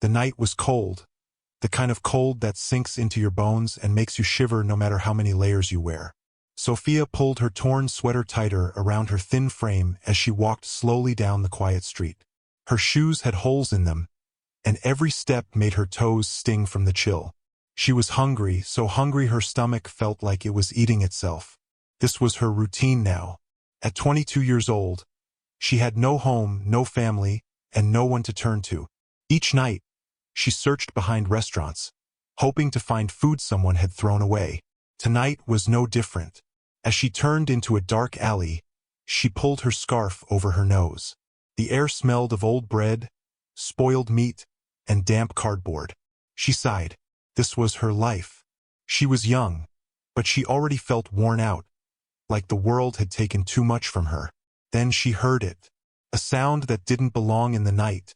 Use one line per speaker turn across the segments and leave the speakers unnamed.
The night was cold, the kind of cold that sinks into your bones and makes you shiver no matter how many layers you wear. Sophia pulled her torn sweater tighter around her thin frame as she walked slowly down the quiet street. Her shoes had holes in them, and every step made her toes sting from the chill. She was hungry, so hungry her stomach felt like it was eating itself. This was her routine now. At 22 years old, she had no home, no family, and no one to turn to. Each night, she searched behind restaurants, hoping to find food someone had thrown away. Tonight was no different. As she turned into a dark alley, she pulled her scarf over her nose. The air smelled of old bread, spoiled meat, and damp cardboard. She sighed. This was her life. She was young, but she already felt worn out, like the world had taken too much from her. Then she heard it. A sound that didn't belong in the night.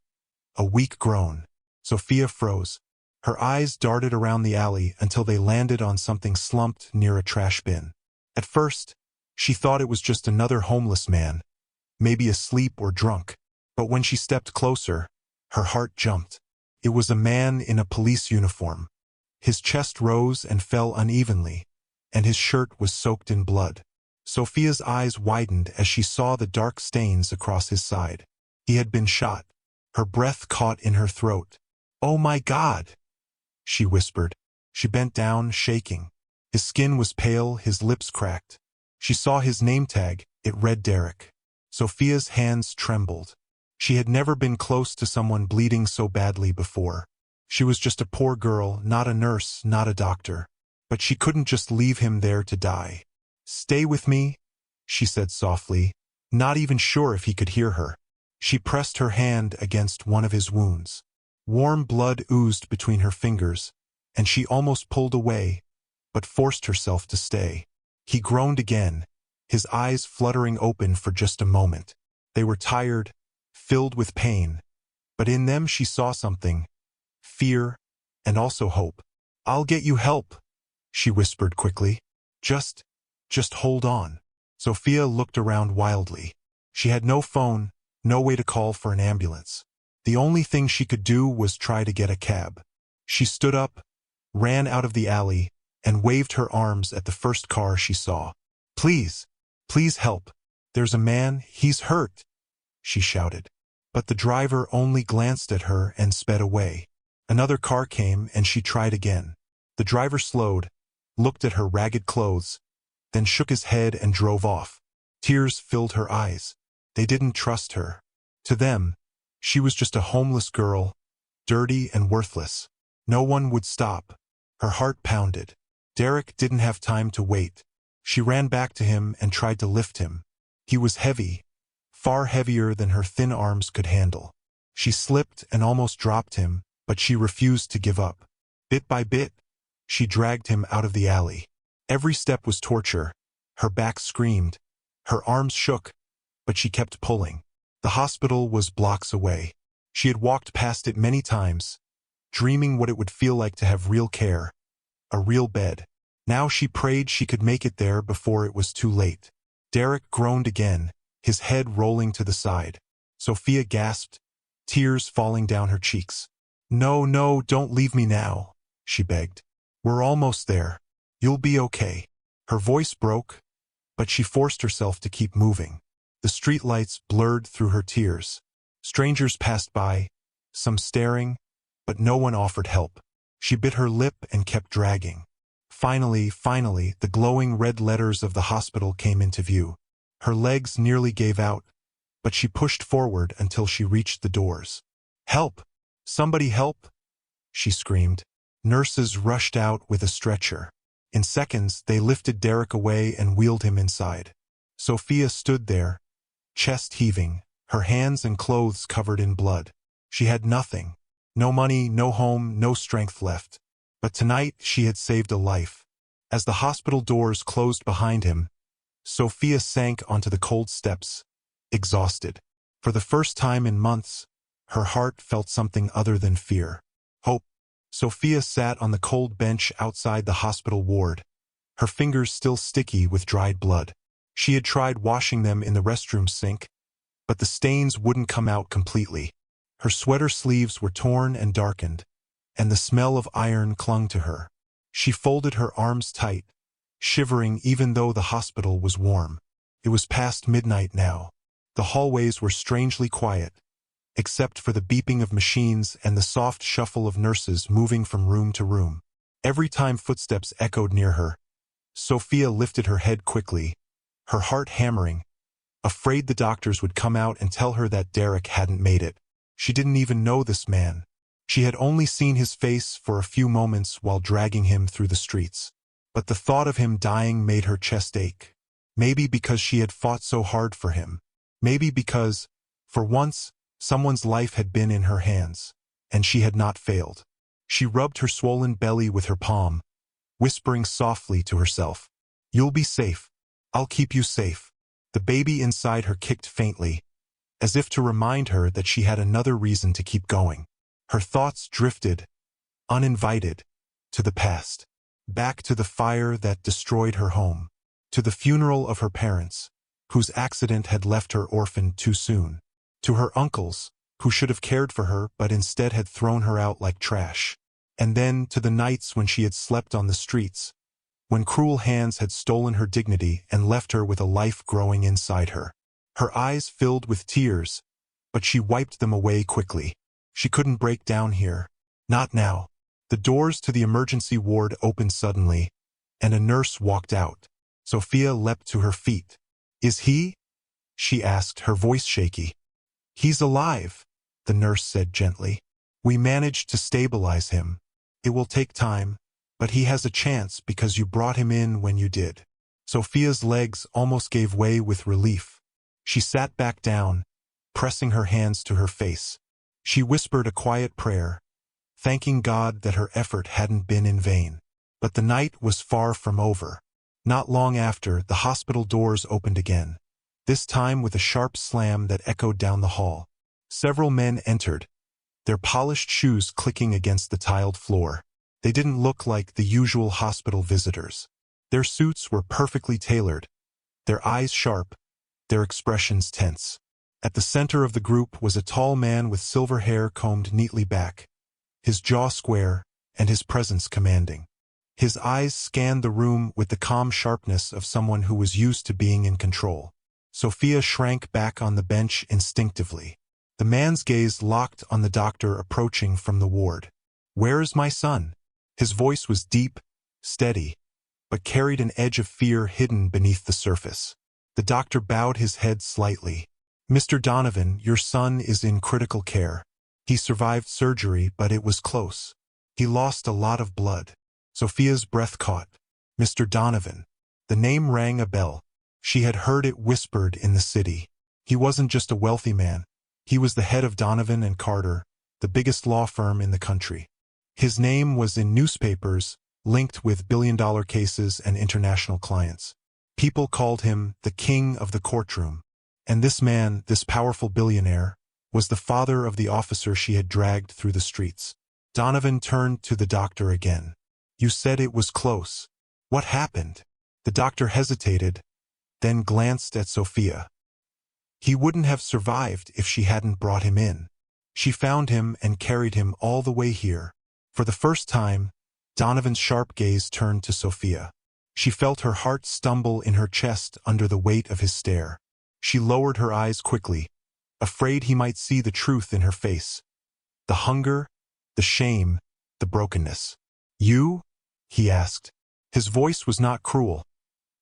A weak groan. Sophia froze. Her eyes darted around the alley until they landed on something slumped near a trash bin. At first, she thought it was just another homeless man, maybe asleep or drunk. But when she stepped closer, her heart jumped. It was a man in a police uniform. His chest rose and fell unevenly, and his shirt was soaked in blood. Sophia's eyes widened as she saw the dark stains across his side. He had been shot. Her breath caught in her throat. "Oh my God!" she whispered. She bent down, shaking. His skin was pale, his lips cracked. She saw his name tag. It read Derek. Sophia's hands trembled. She had never been close to someone bleeding so badly before. She was just a poor girl, not a nurse, not a doctor. But she couldn't just leave him there to die. "Stay with me," she said softly, not even sure if he could hear her. She pressed her hand against one of his wounds. Warm blood oozed between her fingers, and she almost pulled away, but forced herself to stay. He groaned again, his eyes fluttering open for just a moment. They were tired, filled with pain, but in them she saw something, fear, and also hope. "I'll get you help," she whispered quickly. Just hold on." Sophia looked around wildly. She had no phone, no way to call for an ambulance. The only thing she could do was try to get a cab. She stood up, ran out of the alley, and waved her arms at the first car she saw. Please help. There's a man, he's hurt," she shouted. But the driver only glanced at her and sped away. Another car came and she tried again. The driver slowed, looked at her ragged clothes, then shook his head and drove off. Tears filled her eyes. They didn't trust her. To them, she was just a homeless girl, dirty and worthless. No one would stop. Her heart pounded. Derek didn't have time to wait. She ran back to him and tried to lift him. He was heavy, far heavier than her thin arms could handle. She slipped and almost dropped him, but she refused to give up. Bit by bit, she dragged him out of the alley. Every step was torture. Her back screamed. Her arms shook, but she kept pulling. The hospital was blocks away. She had walked past it many times, dreaming what it would feel like to have real care, a real bed. Now she prayed she could make it there before it was too late. Derek groaned again, his head rolling to the side. Sophia gasped, tears falling down her cheeks. "No, no, don't leave me now," she begged. "We're almost there. You'll be okay." Her voice broke, but she forced herself to keep moving. The streetlights blurred through her tears. Strangers passed by, some staring, but no one offered help. She bit her lip and kept dragging. Finally, the glowing red letters of the hospital came into view. Her legs nearly gave out, but she pushed forward until she reached the doors. "Help! Somebody help!" she screamed. Nurses rushed out with a stretcher. In seconds, they lifted Derek away and wheeled him inside. Sophia stood there, chest heaving, her hands and clothes covered in blood. She had nothing. No money, no home, no strength left. But tonight she had saved a life. As the hospital doors closed behind him, Sophia sank onto the cold steps, exhausted. For the first time in months, her heart felt something other than fear. Hope. Sophia sat on the cold bench outside the hospital ward, her fingers still sticky with dried blood. She had tried washing them in the restroom sink, but the stains wouldn't come out completely. Her sweater sleeves were torn and darkened, and the smell of iron clung to her. She folded her arms tight, shivering even though the hospital was warm. It was past midnight now. The hallways were strangely quiet, except for the beeping of machines and the soft shuffle of nurses moving from room to room. Every time footsteps echoed near her, Sophia lifted her head quickly, her heart hammering, afraid the doctors would come out and tell her that Derek hadn't made it. She didn't even know this man. She had only seen his face for a few moments while dragging him through the streets. But the thought of him dying made her chest ache. Maybe because she had fought so hard for him. Maybe because, for once, someone's life had been in her hands, and she had not failed. She rubbed her swollen belly with her palm, whispering softly to herself, "You'll be safe. I'll keep you safe." The baby inside her kicked faintly, as if to remind her that she had another reason to keep going. Her thoughts drifted, uninvited, to the past. Back to the fire that destroyed her home. To the funeral of her parents, whose accident had left her orphaned too soon. To her uncles, who should have cared for her but instead had thrown her out like trash. And then to the nights when she had slept on the streets, when cruel hands had stolen her dignity and left her with a life growing inside her. Her eyes filled with tears, but she wiped them away quickly. She couldn't break down here. Not now. The doors to the emergency ward opened suddenly, and a nurse walked out. Sophia leapt to her feet. "Is he?" she asked, her voice shaky. "He's alive," the nurse said gently. "We managed to stabilize him. It will take time, but he has a chance because you brought him in when you did." Sophia's legs almost gave way with relief. She sat back down, pressing her hands to her face. She whispered a quiet prayer, thanking God that her effort hadn't been in vain. But the night was far from over. Not long after, the hospital doors opened again, this time with a sharp slam that echoed down the hall. Several men entered, their polished shoes clicking against the tiled floor. They didn't look like the usual hospital visitors. Their suits were perfectly tailored, their eyes sharp, their expressions tense. At the center of the group was a tall man with silver hair combed neatly back, his jaw square, and his presence commanding. His eyes scanned the room with the calm sharpness of someone who was used to being in control. Sophia shrank back on the bench instinctively. The man's gaze locked on the doctor approaching from the ward. "Where is my son?" His voice was deep, steady, but carried an edge of fear hidden beneath the surface. The doctor bowed his head slightly. "Mr. Donovan, your son is in critical care. He survived surgery, but it was close. He lost a lot of blood." Sophia's breath caught. Mr. Donovan. The name rang a bell. She had heard it whispered in the city. He wasn't just a wealthy man. He was the head of Donovan and Carter, the biggest law firm in the country. His name was in newspapers, linked with billion-dollar cases and international clients. People called him the king of the courtroom. And this man, this powerful billionaire, was the father of the officer she had dragged through the streets. Donovan turned to the doctor again. "You said it was close. What happened?" The doctor hesitated, then glanced at Sophia. "He wouldn't have survived if she hadn't brought him in. She found him and carried him all the way here." For the first time, Donovan's sharp gaze turned to Sophia. She felt her heart stumble in her chest under the weight of his stare. She lowered her eyes quickly, afraid he might see the truth in her face. The hunger, the shame, the brokenness. "You?" he asked. His voice was not cruel,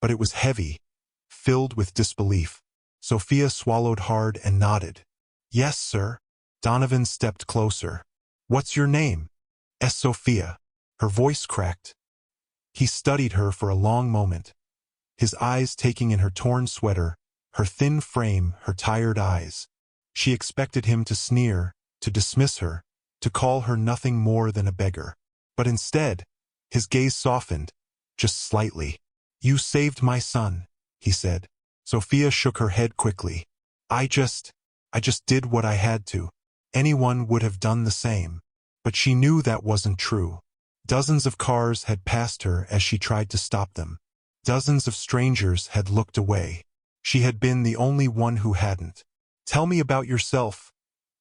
but it was heavy, filled with disbelief. Sophia swallowed hard and nodded. "Yes, sir." Donovan stepped closer. "What's your name?" "S. Sophia." Her voice cracked. He studied her for a long moment, his eyes taking in her torn sweater, her thin frame, her tired eyes. She expected him to sneer, to dismiss her, to call her nothing more than a beggar. But instead, his gaze softened, just slightly. "You saved my son," he said. Sophia shook her head quickly. I just did what I had to. Anyone would have done the same." But she knew that wasn't true. Dozens of cars had passed her as she tried to stop them. Dozens of strangers had looked away. She had been the only one who hadn't. "Tell me about yourself,"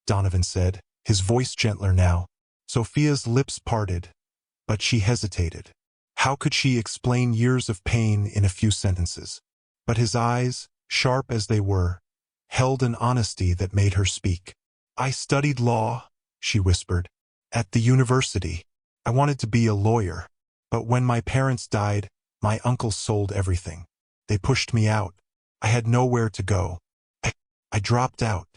Donovan said. his voice gentler now. Sophia's lips parted, but she hesitated. How could she explain years of pain in a few sentences? But his eyes, sharp as they were, held an honesty that made her speak. "I studied law," she whispered, "at the university. I wanted to be a lawyer. But when my parents died, my uncles sold everything. They pushed me out. I had nowhere to go. I dropped out."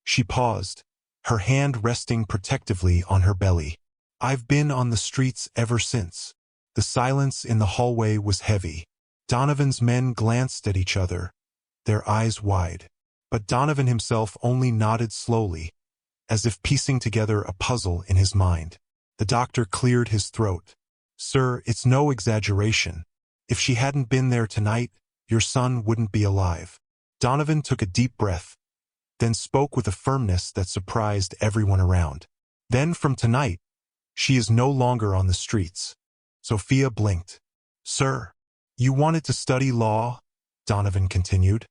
She paused, her hand resting protectively on her belly. "I've been on the streets ever since." The silence in the hallway was heavy. Donovan's men glanced at each other, their eyes wide. But Donovan himself only nodded slowly, as if piecing together a puzzle in his mind. The doctor cleared his throat. "Sir, it's no exaggeration. If she hadn't been there tonight, your son wouldn't be alive." Donovan took a deep breath, then spoke with a firmness that surprised everyone around. "Then from tonight, she is no longer on the streets." Sophia blinked. "Sir, you wanted to study law," Donovan continued,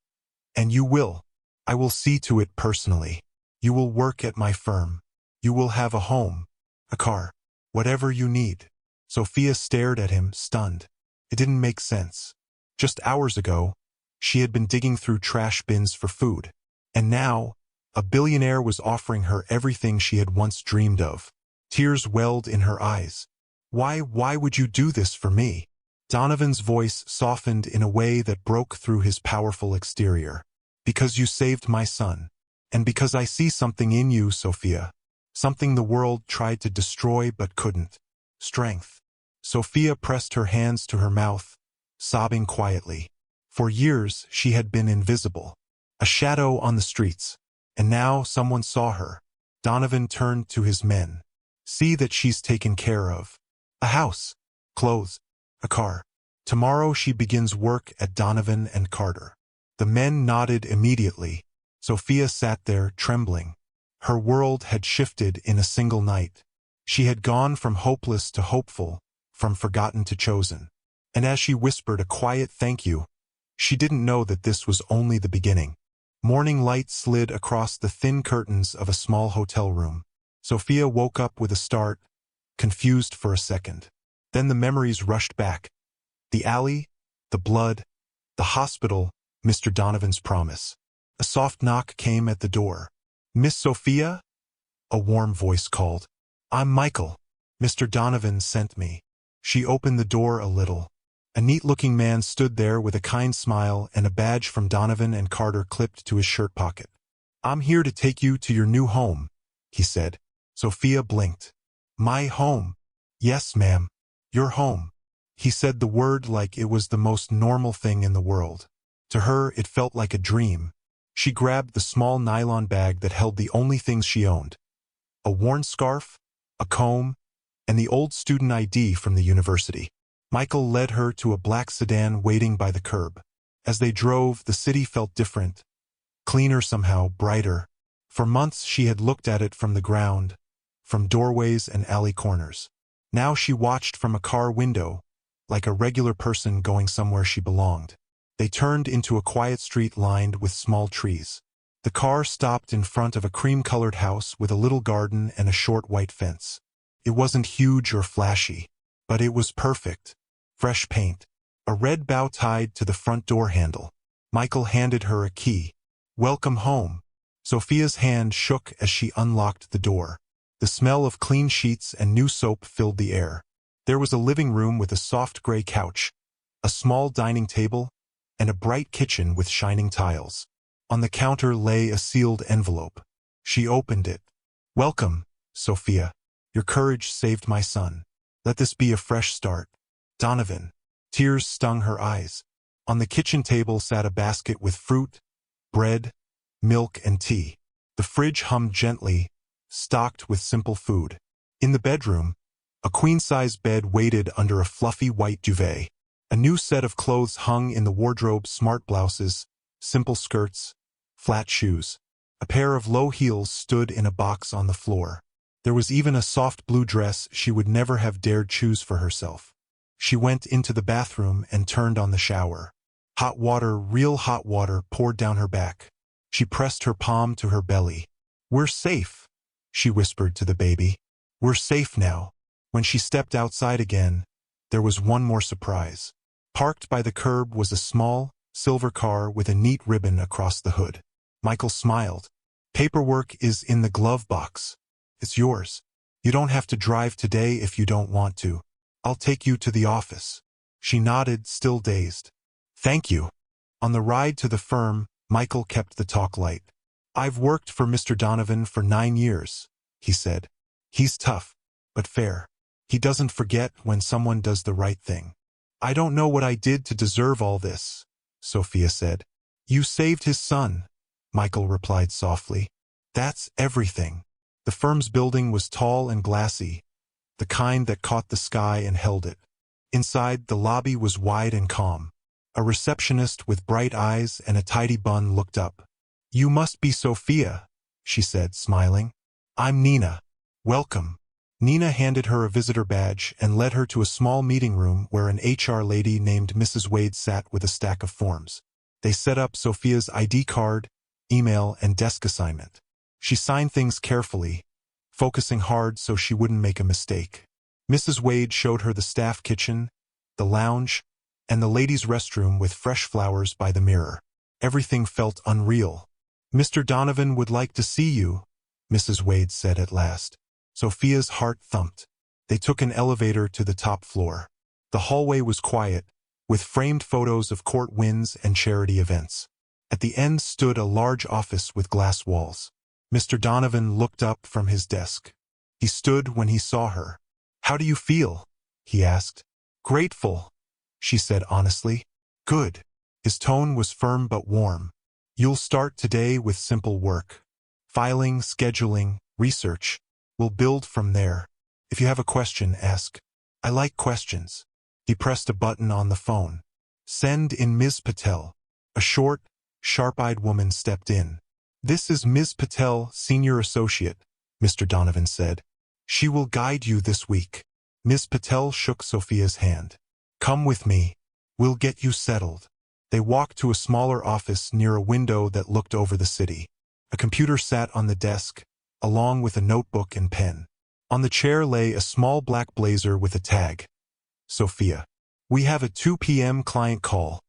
"and you will. I will see to it personally. You will work at my firm. You will have a home, a car, whatever you need." Sophia stared at him, stunned. It didn't make sense. Just hours ago, she had been digging through trash bins for food. And now, a billionaire was offering her everything she had once dreamed of. Tears welled in her eyes. Why would you do this for me?" Donovan's voice softened in a way that broke through his powerful exterior. "Because you saved my son. And because I see something in you, Sophia. Something the world tried to destroy but couldn't. Strength." Sophia pressed her hands to her mouth, sobbing quietly. For years she had been invisible, a shadow on the streets, and now someone saw her. Donovan turned to his men. "See that she's taken care of. A house, clothes, a car. Tomorrow she begins work at Donovan and Carter." The men nodded immediately. Sophia sat there, trembling. Her world had shifted in a single night. She had gone from hopeless to hopeful, from forgotten to chosen. And as she whispered a quiet thank you, she didn't know that this was only the beginning. Morning light slid across the thin curtains of a small hotel room. Sophia woke up with a start, confused for a second. Then the memories rushed back. The alley, the blood, the hospital, Mr. Donovan's promise. A soft knock came at the door. "Miss Sophia?" A warm voice called. "I'm Michael. Mr. Donovan sent me." She opened the door a little. A neat-looking man stood there with a kind smile and a badge from Donovan and Carter clipped to his shirt pocket. "I'm here to take you to your new home," he said. Sophia blinked. "My home?" "Yes, ma'am. Your home." He said the word like it was the most normal thing in the world. To her, it felt like a dream. She grabbed the small nylon bag that held the only things she owned. A worn scarf, a comb, and the old student ID from the university. Michael led her to a black sedan waiting by the curb. As they drove, the city felt different, cleaner somehow, brighter. For months she had looked at it from the ground, from doorways and alley corners. Now she watched from a car window, like a regular person going somewhere she belonged. They turned into a quiet street lined with small trees. The car stopped in front of a cream-colored house with a little garden and a short white fence. It wasn't huge or flashy, but it was perfect. Fresh paint, a red bow tied to the front door handle. Michael handed her a key. "Welcome home." Sophia's hand shook as she unlocked the door. The smell of clean sheets and new soap filled the air. There was a living room with a soft gray couch, a small dining table, and a bright kitchen with shining tiles. On the counter lay a sealed envelope. She opened it. "Welcome, Sophia. Your courage saved my son. Let this be a fresh start." Donovan. Tears stung her eyes. On the kitchen table sat a basket with fruit, bread, milk, and tea. The fridge hummed gently, stocked with simple food. In the bedroom, a queen-size bed waited under a fluffy white duvet. A new set of clothes hung in the wardrobe: smart blouses, simple skirts, flat shoes. A pair of low heels stood in a box on the floor. There was even a soft blue dress she would never have dared choose for herself. She went into the bathroom and turned on the shower. Hot water, real hot water, poured down her back. She pressed her palm to her belly. "We're safe," she whispered to the baby. We're safe now. When she stepped outside again, there was one more surprise. Parked by the curb was a small, silver car with a neat ribbon across the hood. Michael smiled. Paperwork is in the glove box. It's yours. You don't have to drive today if you don't want to. I'll take you to the office. She nodded, still dazed. Thank you. On the ride to the firm, Michael kept the talk light. I've worked for Mr. Donovan for 9 years, he said. He's tough, but fair. He doesn't forget when someone does the right thing. I don't know what I did to deserve all this, Sophia said. You saved his son, Michael replied softly. That's everything. The firm's building was tall and glassy, the kind that caught the sky and held it. Inside, the lobby was wide and calm. A receptionist with bright eyes and a tidy bun looked up. You must be Sophia, she said, smiling. I'm Nina. Welcome. Nina handed her a visitor badge and led her to a small meeting room where an HR lady named Mrs. Wade sat with a stack of forms. They set up Sophia's ID card, email, and desk assignment. She signed things carefully, focusing hard so she wouldn't make a mistake. Mrs. Wade showed her the staff kitchen, the lounge, and the ladies' restroom with fresh flowers by the mirror. Everything felt unreal. Mr. Donovan would like to see you, Mrs. Wade said at last. Sophia's heart thumped. They took an elevator to the top floor. The hallway was quiet, with framed photos of court wins and charity events. At the end stood a large office with glass walls. Mr. Donovan looked up from his desk. He stood when he saw her. How do you feel? He asked. Grateful, she said honestly. Good. His tone was firm but warm. You'll start today with simple work. Filing, scheduling, research. We'll build from there. If you have a question, ask. I like questions. He pressed a button on the phone. Send in Ms. Patel. A short, sharp-eyed woman stepped in. This is Ms. Patel, Senior Associate, Mr. Donovan said. She will guide you this week. Ms. Patel shook Sophia's hand. Come with me. We'll get you settled. They walked to a smaller office near a window that looked over the city. A computer sat on the desk, along with a notebook and pen. On the chair lay a small black blazer with a tag. Sophia. We have a 2 p.m. client call,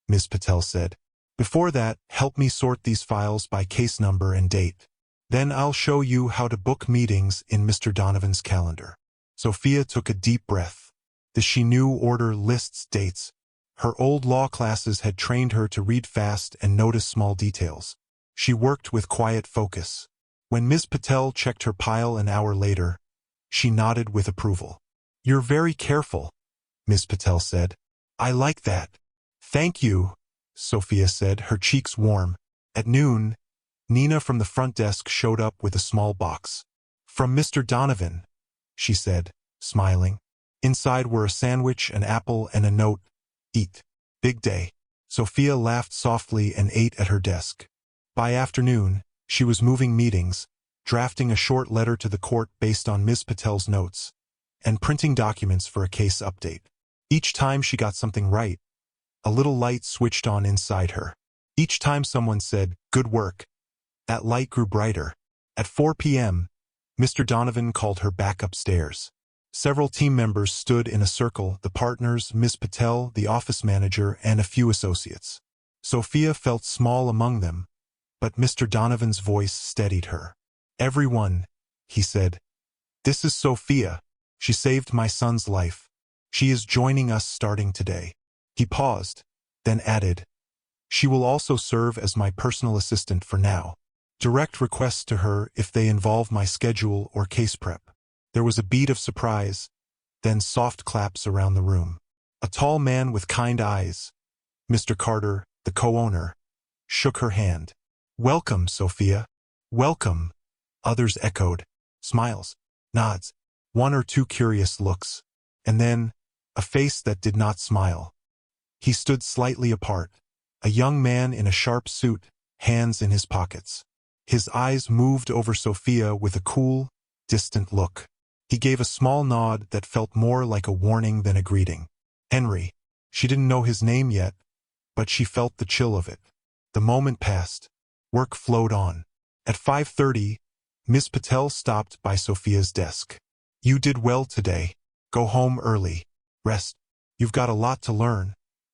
Ms. Patel said. Before that, help me sort these files by case number and date. Then I'll show you how to book meetings in Mr. Donovan's calendar. Sophia took a deep breath. She knew order, lists, dates. Her old law classes had trained her to read fast and notice small details. She worked with quiet focus. When Ms. Patel checked her pile an hour later, she nodded with approval. You're very careful, Ms. Patel said. I like that. Thank you, Sophia said, her cheeks warm. At noon, Nina from the front desk showed up with a small box. From Mr. Donovan, she said, smiling. Inside were a sandwich, an apple, and a note. Eat. Big day. Sophia laughed softly and ate at her desk. By afternoon, she was moving meetings, drafting a short letter to the court based on Ms. Patel's notes, and printing documents for a case update. Each time she got something right, a little light switched on inside her. Each time someone said, "Good work," that light grew brighter. At 4 p.m., Mr. Donovan called her back upstairs. Several team members stood in a circle, the partners, Ms. Patel, the office manager, and a few associates. Sophia felt small among them, but Mr. Donovan's voice steadied her. Everyone, he said. This is Sophia. She saved my son's life. She is joining us starting today. He paused, then added, she will also serve as my personal assistant for now. Direct requests to her if they involve my schedule or case prep. There was a beat of surprise, then soft claps around the room. A tall man with kind eyes, Mr. Carter, the co-owner, shook her hand. Welcome, Sophia. Welcome. Others echoed. Smiles, nods, one or two curious looks, and then a face that did not smile. He stood slightly apart, a young man in a sharp suit, hands in his pockets. His eyes moved over Sophia with a cool, distant look. He gave a small nod that felt more like a warning than a greeting. Henry. She didn't know his name yet, but she felt the chill of it. The moment passed. Work flowed on. At 5:30, Miss Patel stopped by Sophia's desk. "You did well today. Go home early. Rest. You've got a lot to learn,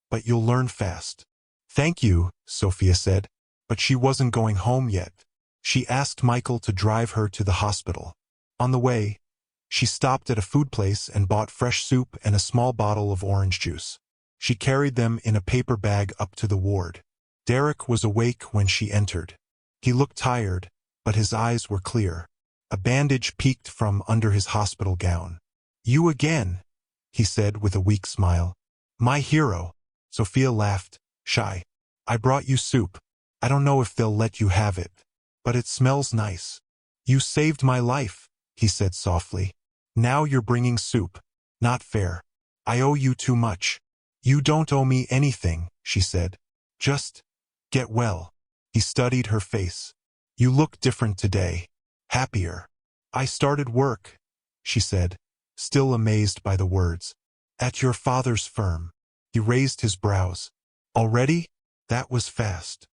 but you'll learn fast." "Thank you," Sophia said, but she wasn't going home yet. She asked Michael to drive her to the hospital. On the way, she stopped at a food place and bought fresh soup and a small bottle of orange juice. She carried them in a paper bag up to the ward. Derek was awake when she entered. He looked tired, but his eyes were clear. A bandage peeked from under his hospital gown. "You again," he said with a weak smile. "My hero." Sophia laughed, shy. "I brought you soup. I don't know if they'll let you have it, but it smells nice." "You saved my life," he said softly. "Now you're bringing soup. Not fair. I owe you too much." "You don't owe me anything," she said. "Just get well." He studied her face. "You look different today. Happier." "I started work," she said, still amazed by the words. "At your father's firm." He raised his brows. "Already? That was fast."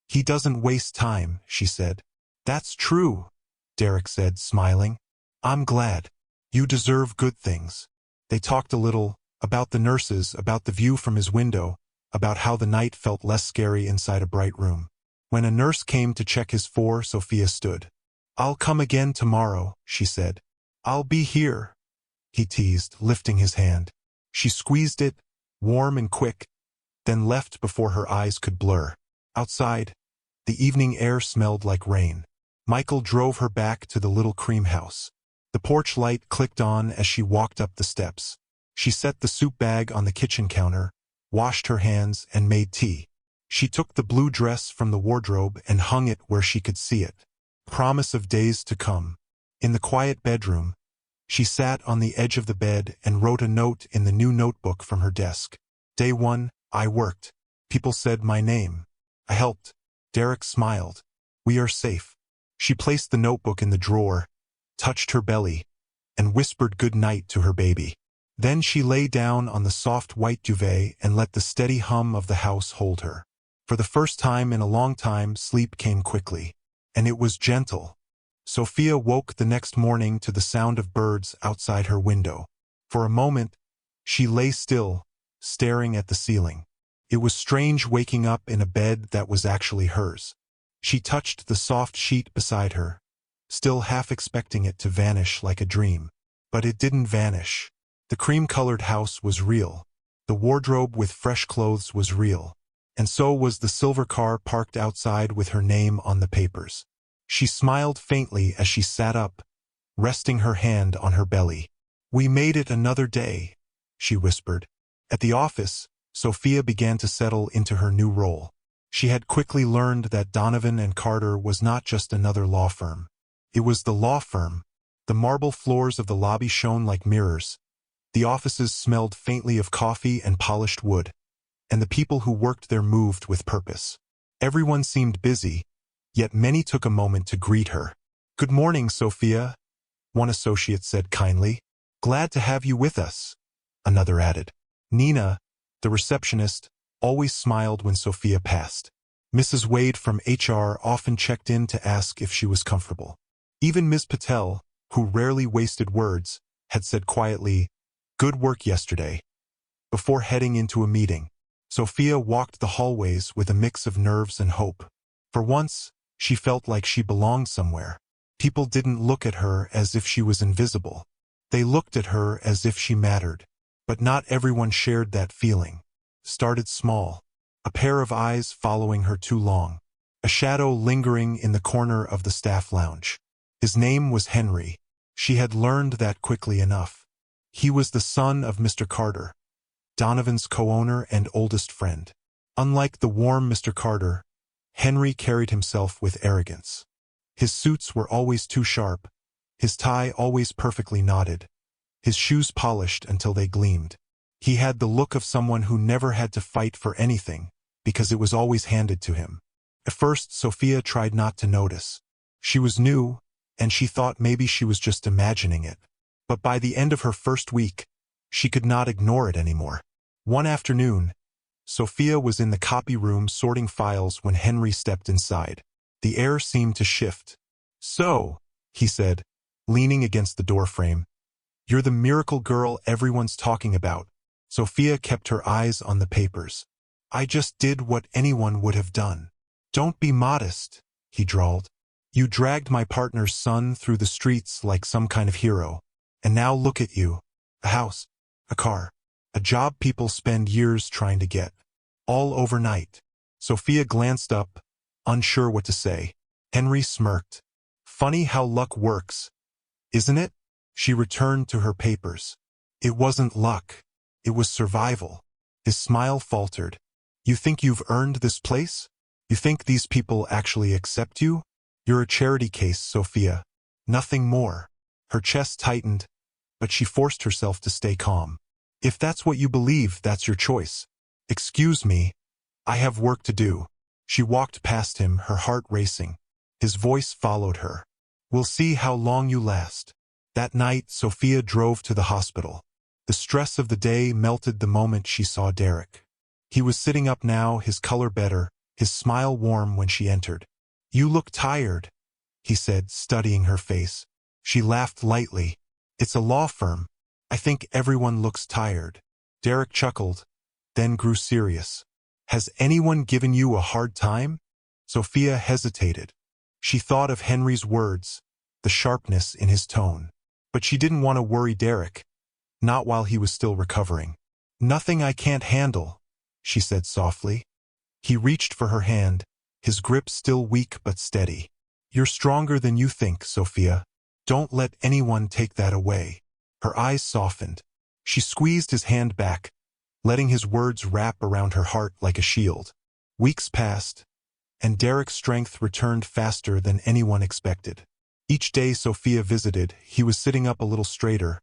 "He doesn't waste time," she said. "That's true," Derek said, smiling. "I'm glad. You deserve good things." They talked a little, about the nurses, about the view from his window, about how the night felt less scary inside a bright room. When a nurse came to check his IV, Sophia stood. "I'll come again tomorrow," she said. "I'll be here," he teased, lifting his hand. She squeezed it, warm and quick, then left before her eyes could blur. Outside, the evening air smelled like rain. Michael drove her back to the little cream house. The porch light clicked on as she walked up the steps. She set the soup bag on the kitchen counter, washed her hands, and made tea. She took the blue dress from the wardrobe and hung it where she could see it. Promise of days to come. In the quiet bedroom, she sat on the edge of the bed and wrote a note in the new notebook from her desk. "Day 1, I worked. People said my name. I helped." Derek smiled. "We are safe." She placed the notebook in the drawer, touched her belly, and whispered good night to her baby. Then she lay down on the soft white duvet and let the steady hum of the house hold her. For the first time in a long time, sleep came quickly. And it was gentle. Sophia woke the next morning to the sound of birds outside her window. For a moment, she lay still, staring at the ceiling. It was strange waking up in a bed that was actually hers. She touched the soft sheet beside her, still half expecting it to vanish like a dream. But it didn't vanish. The cream-colored house was real. The wardrobe with fresh clothes was real. And so was the silver car parked outside with her name on the papers. She smiled faintly as she sat up, resting her hand on her belly. "We made it another day," she whispered. At the office, Sophia began to settle into her new role. She had quickly learned that Donovan and Carter was not just another law firm. It was the law firm. The marble floors of the lobby shone like mirrors. The offices smelled faintly of coffee and polished wood, and the people who worked there moved with purpose. Everyone seemed busy, yet many took a moment to greet her. "Good morning, Sophia," one associate said kindly. "Glad to have you with us," another added. Nina, the receptionist, always smiled when Sophia passed. Mrs. Wade from HR often checked in to ask if she was comfortable. Even Ms. Patel, who rarely wasted words, had said quietly, "Good work yesterday," before heading into a meeting. Sophia walked the hallways with a mix of nerves and hope. For once, she felt like she belonged somewhere. People didn't look at her as if she was invisible. They looked at her as if she mattered. But not everyone shared that feeling. Started small. A pair of eyes following her too long. A shadow lingering in the corner of the staff lounge. His name was Henry. She had learned that quickly enough. He was the son of Mr. Carter, Donovan's co-owner and oldest friend. Unlike the warm Mr. Carter, Henry carried himself with arrogance. His suits were always too sharp, his tie always perfectly knotted, his shoes polished until they gleamed. He had the look of someone who never had to fight for anything, because it was always handed to him. At first, Sophia tried not to notice. She was new, and she thought maybe she was just imagining it. But by the end of her first week, she could not ignore it anymore. One afternoon, Sophia was in the copy room sorting files when Henry stepped inside. The air seemed to shift. "So," he said, leaning against the doorframe. You're the miracle girl everyone's talking about. Sophia kept her eyes on the papers. I just did what anyone would have done. Don't be modest, he drawled. You dragged my partner's son through the streets like some kind of hero. And now look at you. A house, a car, a job people spend years trying to get. All overnight. Sophia glanced up, unsure what to say. Henry smirked. Funny how luck works, isn't it? She returned to her papers. It wasn't luck. It was survival. His smile faltered. You think you've earned this place? You think these people actually accept you? You're a charity case, Sophia. Nothing more. Her chest tightened, but she forced herself to stay calm. If that's what you believe, that's your choice. Excuse me. I have work to do. She walked past him, her heart racing. His voice followed her. We'll see how long you last. That night, Sophia drove to the hospital. The stress of the day melted the moment she saw Derek. He was sitting up now, his color better, his smile warm when she entered. You look tired, he said, studying her face. She laughed lightly. It's a law firm. I think everyone looks tired. Derek chuckled, then grew serious. Has anyone given you a hard time? Sophia hesitated. She thought of Henry's words, the sharpness in his tone. But she didn't want to worry Derek, not while he was still recovering. Nothing I can't handle, she said softly. He reached for her hand, his grip still weak but steady. You're stronger than you think, Sophia. Don't let anyone take that away. Her eyes softened. She squeezed his hand back, letting his words wrap around her heart like a shield. Weeks passed, and Derek's strength returned faster than anyone expected. Each day Sophia visited, he was sitting up a little straighter,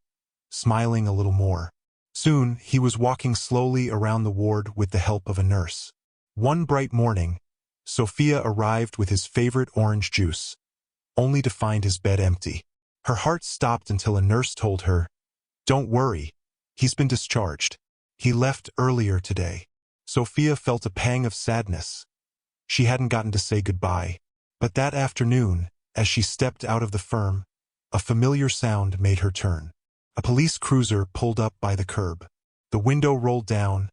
smiling a little more. Soon, he was walking slowly around the ward with the help of a nurse. One bright morning, Sophia arrived with his favorite orange juice, only to find his bed empty. Her heart stopped until a nurse told her, Don't worry, he's been discharged. He left earlier today. Sophia felt a pang of sadness. She hadn't gotten to say goodbye. But that afternoon, as she stepped out of the firm, a familiar sound made her turn. A police cruiser pulled up by the curb. The window rolled down,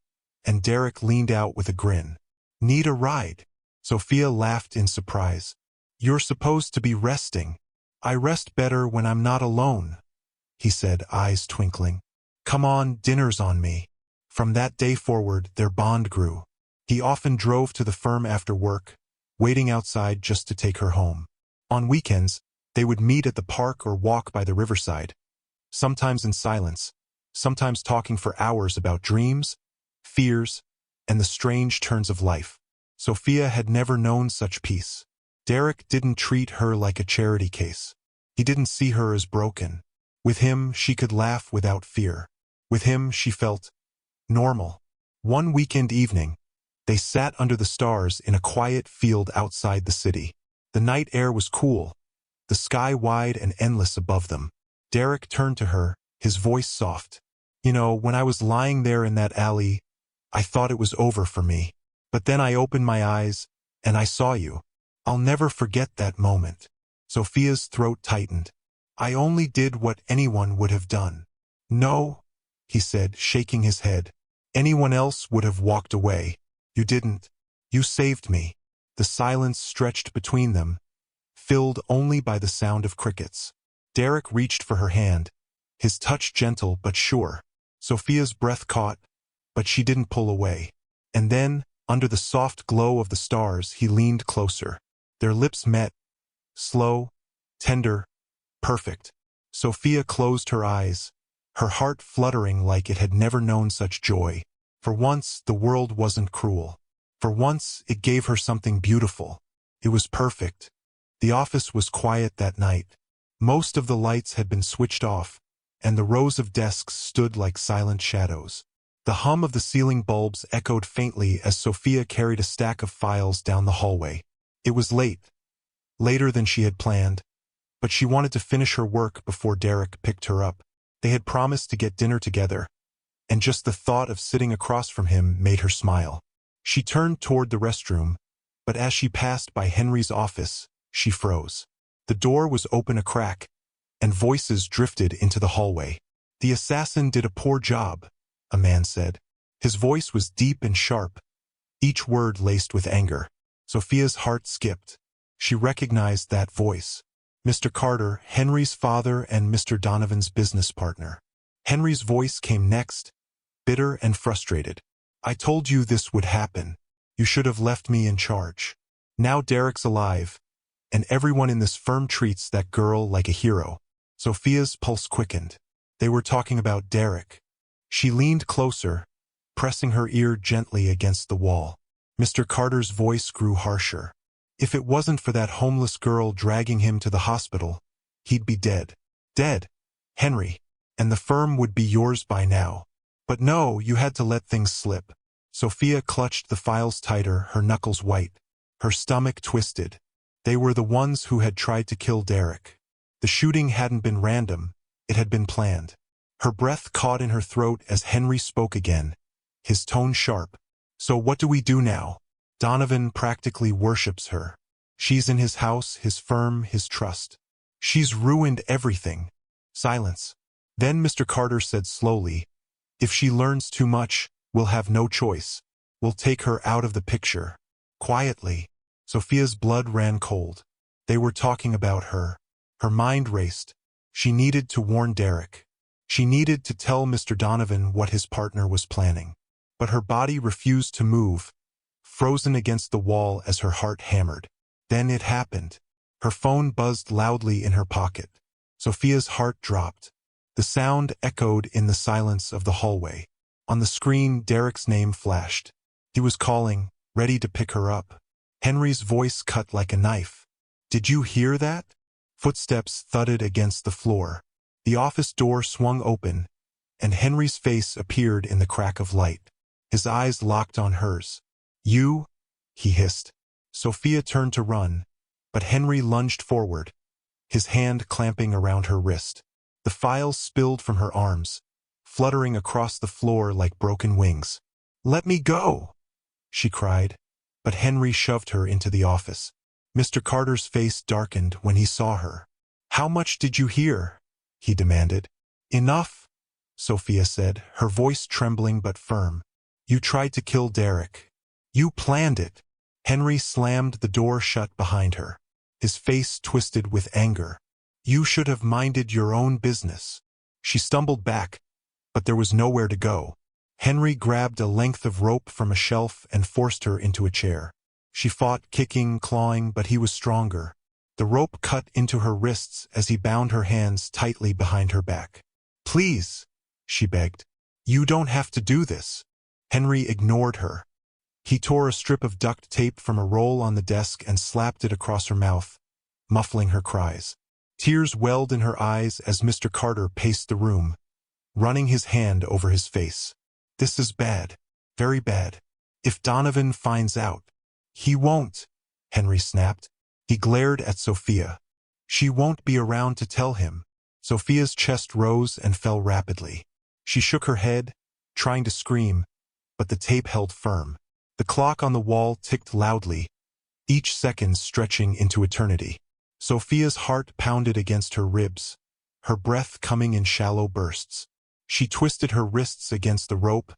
and Derek leaned out with a grin. Need a ride? Sophia laughed in surprise. You're supposed to be resting. I rest better when I'm not alone, he said, eyes twinkling. Come on, dinner's on me. From that day forward, their bond grew. He often drove to the firm after work, waiting outside just to take her home. On weekends, they would meet at the park or walk by the riverside, sometimes in silence, sometimes talking for hours about dreams, fears, and the strange turns of life. Sophia had never known such peace. Derek didn't treat her like a charity case. He didn't see her as broken. With him, she could laugh without fear. With him, she felt normal. One weekend evening, they sat under the stars in a quiet field outside the city. The night air was cool, the sky wide and endless above them. Derek turned to her, his voice soft. You know, when I was lying there in that alley, I thought it was over for me. But then I opened my eyes, and I saw you. I'll never forget that moment. Sophia's throat tightened. I only did what anyone would have done. No, he said, shaking his head. Anyone else would have walked away. You didn't. You saved me. The silence stretched between them, filled only by the sound of crickets. Derek reached for her hand, his touch gentle but sure. Sophia's breath caught, but she didn't pull away. And then, under the soft glow of the stars, he leaned closer. Their lips met, slow, tender, perfect. Sophia closed her eyes, her heart fluttering like it had never known such joy. For once, the world wasn't cruel. For once, it gave her something beautiful. It was perfect. The office was quiet that night. Most of the lights had been switched off, and the rows of desks stood like silent shadows. The hum of the ceiling bulbs echoed faintly as Sophia carried a stack of files down the hallway. It was late, later than she had planned, but she wanted to finish her work before Derek picked her up. They had promised to get dinner together, and just the thought of sitting across from him made her smile. She turned toward the restroom, but as she passed by Henry's office, she froze. The door was open a crack, and voices drifted into the hallway. "The assassin did a poor job," a man said. His voice was deep and sharp, each word laced with anger. Sophia's heart skipped. She recognized that voice. Mr. Carter, Henry's father and Mr. Donovan's business partner. Henry's voice came next, bitter and frustrated. "I told you this would happen. You should have left me in charge. Now Derek's alive, and everyone in this firm treats that girl like a hero." Sophia's pulse quickened. They were talking about Derek. She leaned closer, pressing her ear gently against the wall. Mr. Carter's voice grew harsher. "If it wasn't for that homeless girl dragging him to the hospital, he'd be dead. Dead, Henry, and the firm would be yours by now. But no, you had to let things slip." Sophia clutched the files tighter, her knuckles white. Her stomach twisted. They were the ones who had tried to kill Derek. The shooting hadn't been random, it had been planned. Her breath caught in her throat as Henry spoke again, his tone sharp. "So what do we do now? Donovan practically worships her. She's in his house, his firm, his trust. She's ruined everything." Silence. Then Mr. Carter said slowly, "If she learns too much, we'll have no choice. We'll take her out of the picture." Quietly, Sophia's blood ran cold. They were talking about her. Her mind raced. She needed to warn Derek. She needed to tell Mr. Donovan what his partner was planning. But her body refused to move, frozen against the wall as her heart hammered. Then it happened. Her phone buzzed loudly in her pocket. Sophia's heart dropped. The sound echoed in the silence of the hallway. On the screen, Derek's name flashed. He was calling, ready to pick her up. Henry's voice cut like a knife. "Did you hear that?" Footsteps thudded against the floor. The office door swung open, and Henry's face appeared in the crack of light. His eyes locked on hers. "You?" he hissed. Sophia turned to run, but Henry lunged forward, his hand clamping around her wrist. The files spilled from her arms, fluttering across the floor like broken wings. "Let me go!" she cried, but Henry shoved her into the office. Mr. Carter's face darkened when he saw her. "How much did you hear?" he demanded. "Enough," Sophia said, her voice trembling but firm. "You tried to kill Derek. You planned it." Henry slammed the door shut behind her, his face twisted with anger. "You should have minded your own business." She stumbled back, but there was nowhere to go. Henry grabbed a length of rope from a shelf and forced her into a chair. She fought, kicking, clawing, but he was stronger. The rope cut into her wrists as he bound her hands tightly behind her back. "Please," she begged. "You don't have to do this." Henry ignored her. He tore a strip of duct tape from a roll on the desk and slapped it across her mouth, muffling her cries. Tears welled in her eyes as Mr. Carter paced the room, running his hand over his face. "This is bad. Very bad. If Donovan finds out." "He won't," Henry snapped. He glared at Sophia. "She won't be around to tell him." Sophia's chest rose and fell rapidly. She shook her head, trying to scream, but the tape held firm. The clock on the wall ticked loudly, each second stretching into eternity. Sophia's heart pounded against her ribs, her breath coming in shallow bursts. She twisted her wrists against the rope,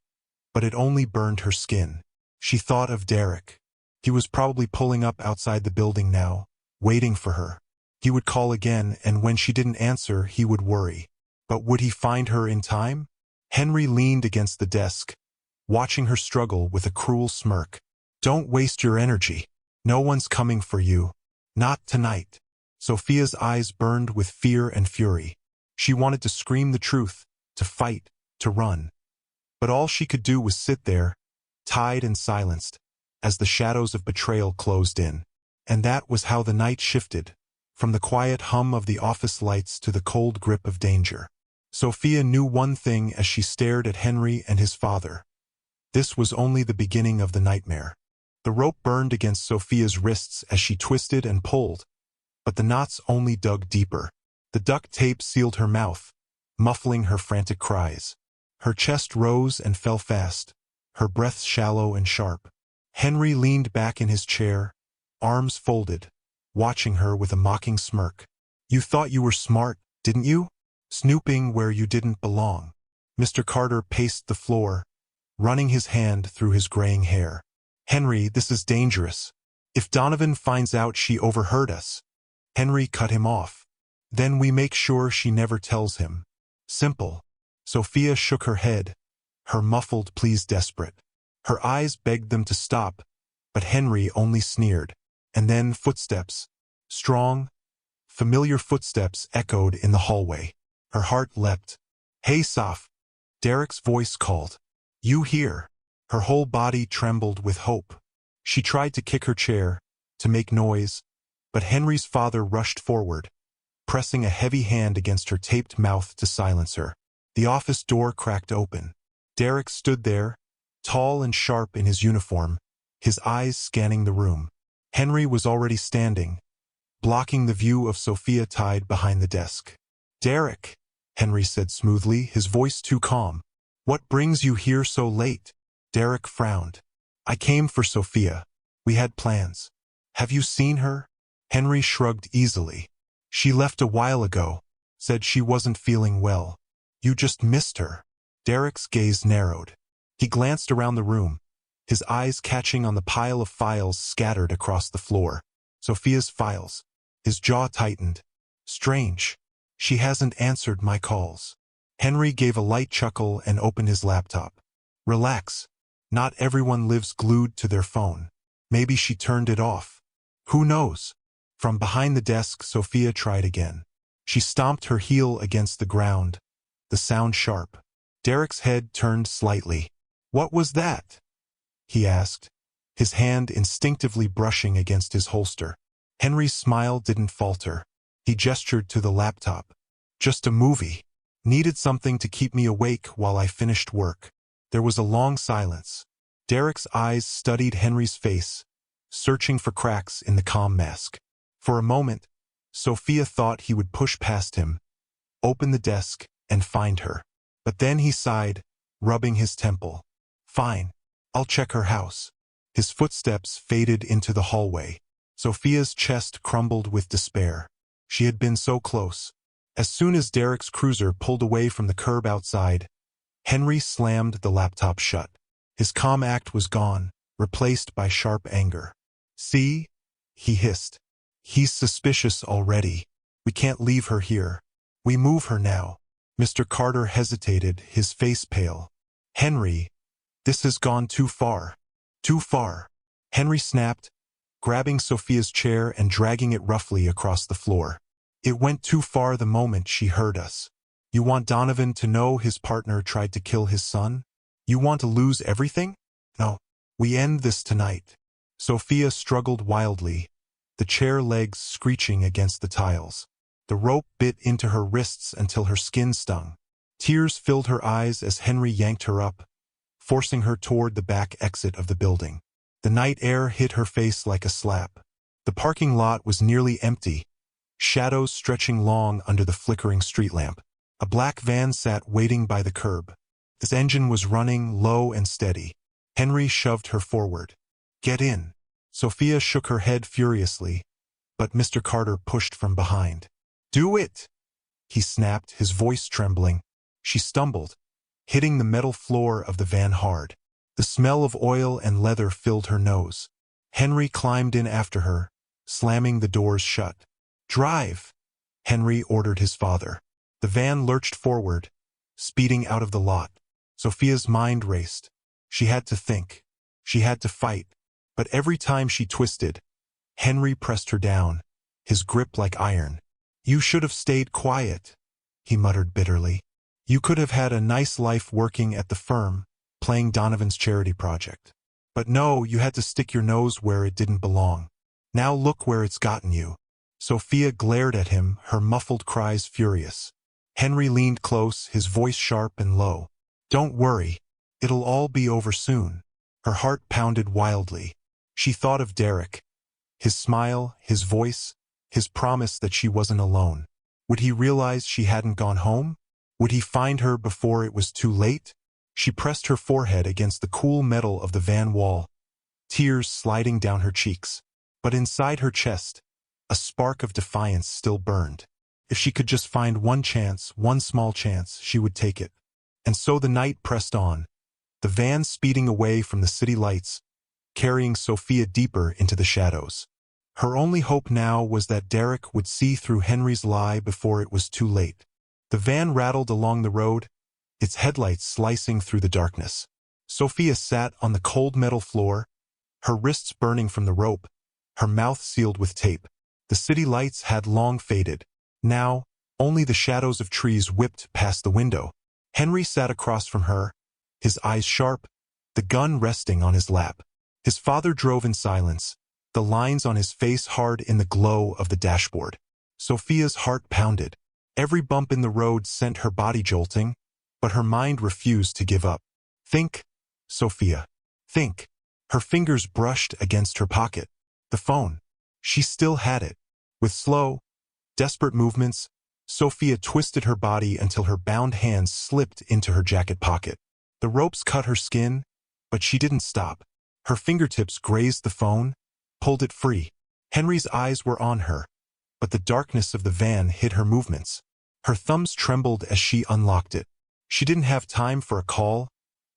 but it only burned her skin. She thought of Derek. He was probably pulling up outside the building now, waiting for her. He would call again, and when she didn't answer, he would worry. But would he find her in time? Henry leaned against the desk, watching her struggle with a cruel smirk. "Don't waste your energy. No one's coming for you. Not tonight." Sophia's eyes burned with fear and fury. She wanted to scream the truth, to fight, to run. But all she could do was sit there, tied and silenced, as the shadows of betrayal closed in. And that was how the night shifted, from the quiet hum of the office lights to the cold grip of danger. Sophia knew one thing as she stared at Henry and his father. This was only the beginning of the nightmare. The rope burned against Sophia's wrists as she twisted and pulled, but the knots only dug deeper. The duct tape sealed her mouth, muffling her frantic cries. Her chest rose and fell fast, her breath shallow and sharp. Henry leaned back in his chair, arms folded, watching her with a mocking smirk. "You thought you were smart, didn't you? Snooping where you didn't belong." Mr. Carter paced the floor, running his hand through his graying hair. "Henry, this is dangerous. If Donovan finds out she overheard us." Henry cut him off. "Then we make sure she never tells him. Simple." Sophia shook her head, her muffled pleas desperate. Her eyes begged them to stop, but Henry only sneered. And then footsteps. Strong, familiar footsteps echoed in the hallway. Her heart leapt. "Hey, Soph," Derek's voice called. "You here?" Her whole body trembled with hope. She tried to kick her chair, to make noise, but Henry's father rushed forward, pressing a heavy hand against her taped mouth to silence her. The office door cracked open. Derek stood there, tall and sharp in his uniform, his eyes scanning the room. Henry was already standing, blocking the view of Sophia tied behind the desk. "Derek," Henry said smoothly, his voice too calm. "What brings you here so late?" Derek frowned. "I came for Sophia. We had plans." "Have you seen her?" Henry shrugged easily. "She left a while ago. Said she wasn't feeling well." "You just missed her." Derek's gaze narrowed. He glanced around the room, his eyes catching on the pile of files scattered across the floor. Sophia's files. His jaw tightened. "Strange. She hasn't answered my calls." Henry gave a light chuckle and opened his laptop. "Relax. Not everyone lives glued to their phone. Maybe she turned it off. Who knows?" From behind the desk, Sophia tried again. She stomped her heel against the ground, the sound sharp. Derek's head turned slightly. "What was that?" he asked, his hand instinctively brushing against his holster. Henry's smile didn't falter. He gestured to the laptop. "Just a movie. Needed something to keep me awake while I finished work." There was a long silence. Derek's eyes studied Henry's face, searching for cracks in the calm mask. For a moment, Sophia thought he would push past him, open the desk, and find her. But then he sighed, rubbing his temple. "Fine. I'll check her house." His footsteps faded into the hallway. Sophia's chest crumbled with despair. She had been so close. As soon as Derek's cruiser pulled away from the curb outside, Henry slammed the laptop shut. His calm act was gone, replaced by sharp anger. "See?" he hissed. "He's suspicious already. We can't leave her here. We move her now." Mr. Carter hesitated, his face pale. "Henry, this has gone too far." "Too far," Henry snapped, grabbing Sophia's chair and dragging it roughly across the floor. "It went too far the moment she heard us. You want Donovan to know his partner tried to kill his son? You want to lose everything? No. We end this tonight." Sophia struggled wildly, the chair legs screeching against the tiles. The rope bit into her wrists until her skin stung. Tears filled her eyes as Henry yanked her up, forcing her toward the back exit of the building. The night air hit her face like a slap. The parking lot was nearly empty, shadows stretching long under the flickering street lamp. A black van sat waiting by the curb. Its engine was running low and steady. Henry shoved her forward. "Get in." Sophia shook her head furiously, but Mr. Carter pushed from behind. "Do it!" he snapped, his voice trembling. She stumbled, hitting the metal floor of the van hard. The smell of oil and leather filled her nose. Henry climbed in after her, slamming the doors shut. "Drive!" Henry ordered his father. The van lurched forward, speeding out of the lot. Sophia's mind raced. She had to think. She had to fight. But every time she twisted, Henry pressed her down, his grip like iron. "You should have stayed quiet," he muttered bitterly. "You could have had a nice life working at the firm, playing Donovan's charity project. But no, you had to stick your nose where it didn't belong. Now look where it's gotten you." Sophia glared at him, her muffled cries furious. Henry leaned close, his voice sharp and low. "Don't worry. It'll all be over soon." Her heart pounded wildly. She thought of Derek. His smile, his voice, his promise that she wasn't alone. Would he realize she hadn't gone home? Would he find her before it was too late? She pressed her forehead against the cool metal of the van wall, tears sliding down her cheeks. But inside her chest, A spark of defiance still burned. If she could just find one chance, one small chance, she would take it. And so the night pressed on, the van speeding away from the city lights, carrying Sophia deeper into the shadows. Her only hope now was that Derek would see through Henry's lie before it was too late. The van rattled along the road, its headlights slicing through the darkness. Sophia sat on the cold metal floor, her wrists burning from the rope, her mouth sealed with tape. The city lights had long faded. Now, only the shadows of trees whipped past the window. Henry sat across from her, his eyes sharp, the gun resting on his lap. His father drove in silence, the lines on his face hard in the glow of the dashboard. Sophia's heart pounded. Every bump in the road sent her body jolting, but her mind refused to give up. Think, Sophia. Think. Her fingers brushed against her pocket. The phone. She still had it. With slow, desperate movements, Sophia twisted her body until her bound hands slipped into her jacket pocket. The ropes cut her skin, but she didn't stop. Her fingertips grazed the phone, pulled it free. Henry's eyes were on her, but the darkness of the van hid her movements. Her thumbs trembled as she unlocked it. She didn't have time for a call.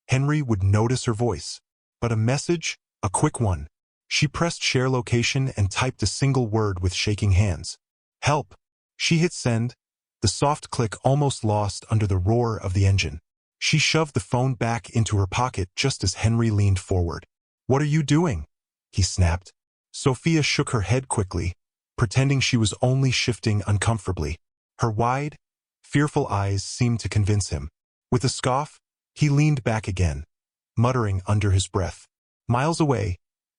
Henry would notice her voice. But a message, a quick one. She pressed share location and typed a single word with shaking hands. Help. She hit send, the soft click almost lost under the roar of the engine. She shoved the phone back into her pocket just as Henry leaned forward. What are you doing? He snapped. Sophia shook her head quickly, pretending she was only shifting uncomfortably. Her wide, fearful eyes seemed to convince him. With a scoff, he leaned back again, muttering under his breath. Miles away,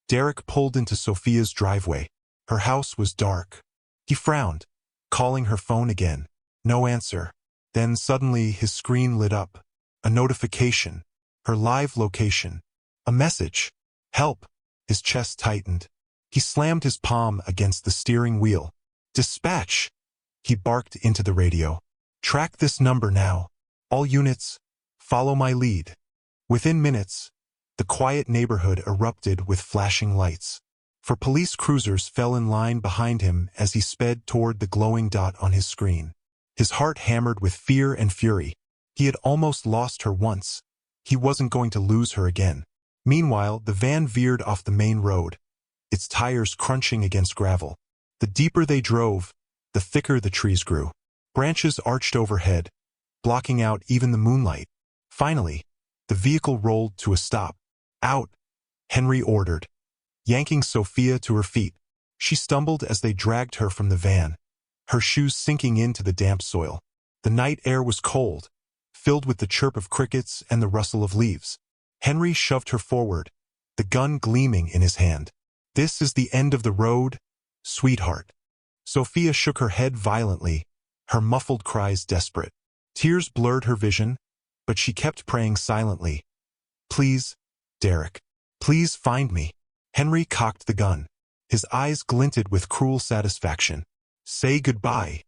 Derek pulled into Sophia's driveway. Her house was dark. He frowned, calling her phone again. No answer. Then suddenly his screen lit up. A notification. Her live location. A message. Help. His chest tightened. He slammed his palm against the steering wheel. Dispatch. He barked into the radio. Track this number now. All units, follow my lead. Within minutes, the quiet neighborhood erupted with flashing lights. For police cruisers fell in line behind him as he sped toward the glowing dot on his screen. His heart hammered with fear and fury. He had almost lost her once. He wasn't going to lose her again. Meanwhile, the van veered off the main road, its tires crunching against gravel. The deeper they drove, the thicker the trees grew. Branches arched overhead, blocking out even the moonlight. Finally, the vehicle rolled to a stop. Out, Henry ordered, yanking Sophia to her feet. She stumbled as they dragged her from the van, her shoes sinking into the damp soil. The night air was cold, filled with the chirp of crickets and the rustle of leaves. Henry shoved her forward, the gun gleaming in his hand. This is the end of the road, sweetheart. Sophia shook her head violently, her muffled cries desperate. Tears blurred her vision, but she kept praying silently. Please, Derek. Please find me. Henry cocked the gun. His eyes glinted with cruel satisfaction. Say goodbye.